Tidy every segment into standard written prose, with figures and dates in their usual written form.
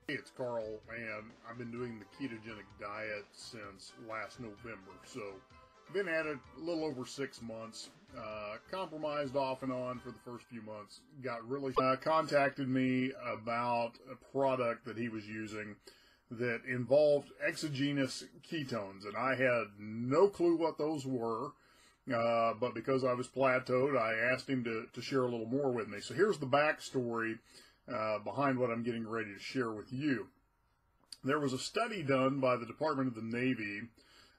Hey, it's Carl, and I've been doing the ketogenic diet since last November. So, been at it a little over 6 months. Compromised off and on for the first few months. Got really contacted me about a product that he was using that involved exogenous ketones, and I had no clue what those were. But because I was plateaued, I asked him to share a little more with me. So here's the backstory behind what I'm getting ready to share with you. There was a study done by the Department of the Navy,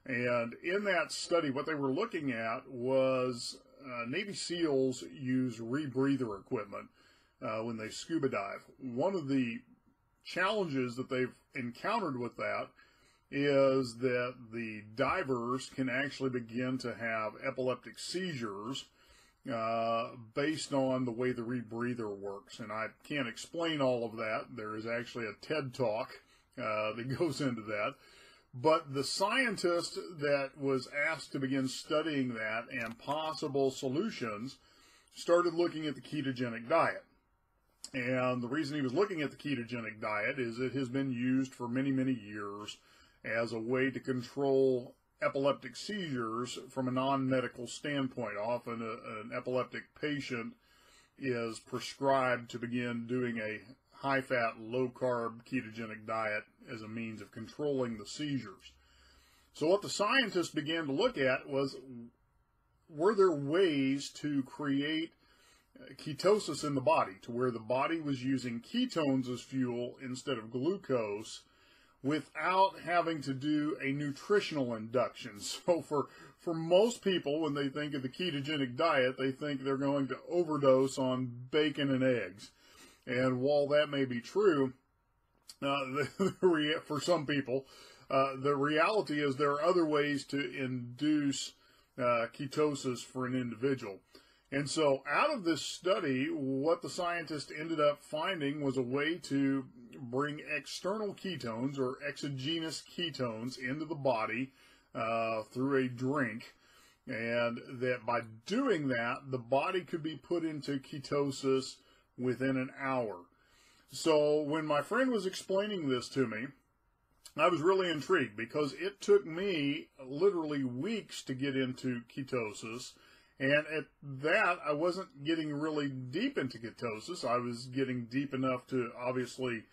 and in that study, what they were looking at was Navy SEALs use rebreather equipment when they scuba dive. One of the challenges that they've encountered with that is that the divers can actually begin to have epileptic seizures based on the way the rebreather works. And I can't explain all of that. There is actually a TED Talk that goes into that. But the scientist that was asked to begin studying that and possible solutions started looking at the ketogenic diet. And the reason he was looking at the ketogenic diet is it has been used for many, many years as a way to control epileptic seizures from a non-medical standpoint. Often an epileptic patient is prescribed to begin doing a high-fat, low-carb ketogenic diet as a means of controlling the seizures. So what the scientists began to look at was, were there ways to create ketosis in the body, to where the body was using ketones as fuel instead of glucose, without having to do a nutritional induction. So for most people, when they think of the ketogenic diet, they think they're going to overdose on bacon and eggs. And while that may be true, for some people, the reality is there are other ways to induce ketosis for an individual. And so out of this study, what the scientists ended up finding was a way to bring external ketones or exogenous ketones into the body through a drink. And that by doing that, the body could be put into ketosis within an hour. So when my friend was explaining this to me, I was really intrigued because it took me literally weeks to get into ketosis. And at that, I wasn't getting really deep into ketosis. I was getting deep enough to obviously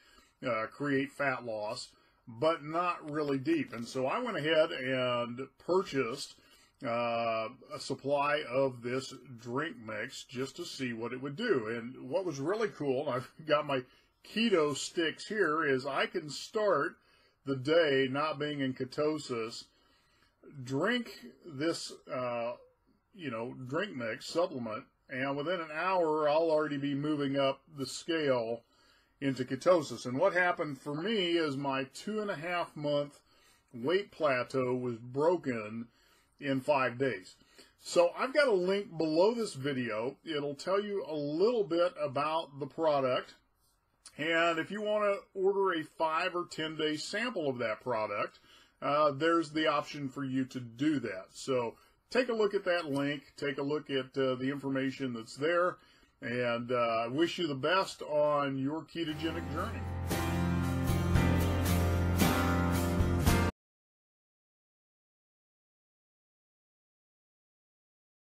create fat loss, but not really deep. And so I went ahead and purchased a supply of this drink mix just to see what it would do. And what was really cool, and I've got my keto sticks here, is I can start the day not being in ketosis, drink this drink mix, supplement, and within an hour, I'll already be moving up the scale into ketosis. And what happened for me is my 2.5 month weight plateau was broken in 5 days. So I've got a link below this video. It'll tell you a little bit about the product. And if you want to order a 5 or 10 day sample of that product, there's the option for you to do that. So take a look at that link, take a look at the information that's there, and I wish you the best on your ketogenic journey.